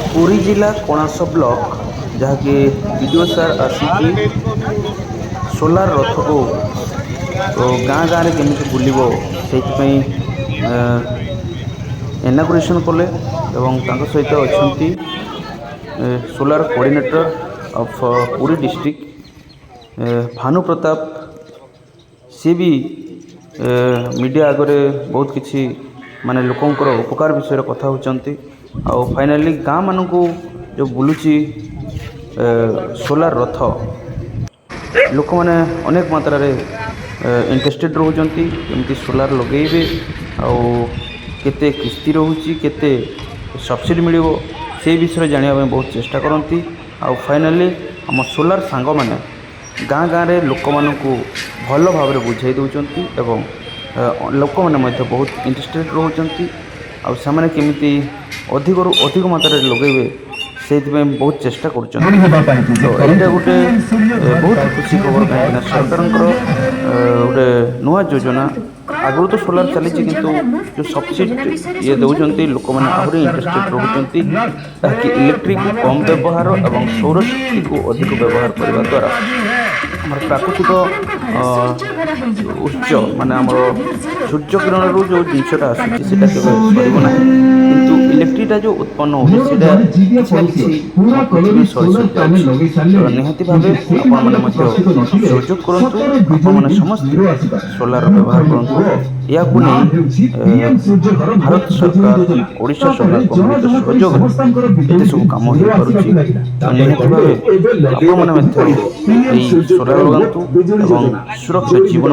पुरी जिला कोणास ब्लॉक जहाँकि विडियो सार आसिकी सोलार रथ को तो गाँ गाँव केमी बुल से इनागुरेशन कले सहित अच्छा solar coordinator of Puri district Bhanu Pratap सी भी मीडिया आगे बहुत किसी माने लोकंकर उपकार विषय कथा होचंती आउ फाइनली गाँ मान को जो बुलूची सोलार रथ लोक मैंने अनेक मात्रा रे इंटरेस्टेड रोचंती एमती सोलार लगेबे आउ केते किस्ती रोची केते सब्सिडी मिलिबो से विषय जानिया में बहुत चेष्टा करती आउ फाइनली आम सोलार सांग माने गाँ गाँव में लोक मान को भल भाव में बुझाई दौरान एवं लोक मैंने बहुत इंटरेस्टेड रोचंती आउ से केमी अधिक मात्रा लगेबे से बहुत चेष्टा कर तो यहाँ गोटे बहुत खुशी खबर कहीं सरकार गोटे नुआ योजना आगु तो सोलार चली किंतु जो सब्सिडी ये दौरान लोक मैंने आहरी इंटरेस्टेड रोचंती ताकि इलेक्ट्रिक को कम व्यवहार और सौर शक्ति को अधिक व्यवहार करने द्वारा आम प्राकृतिक उच्च माने आम सूर्य किरण रू जो जिनसा आसूटा सरना किंतु इलेक्ट्रिकटा जो उत्पन्न होता निहाती भाव सहयोग करूँ समस्त सोलार व्यवहार करूँ या भारत सरकार ओडिशा सरकार सहयोग ये सब कम हो निहाती भाव आप सोलार लगातु सुरक्षित जीवन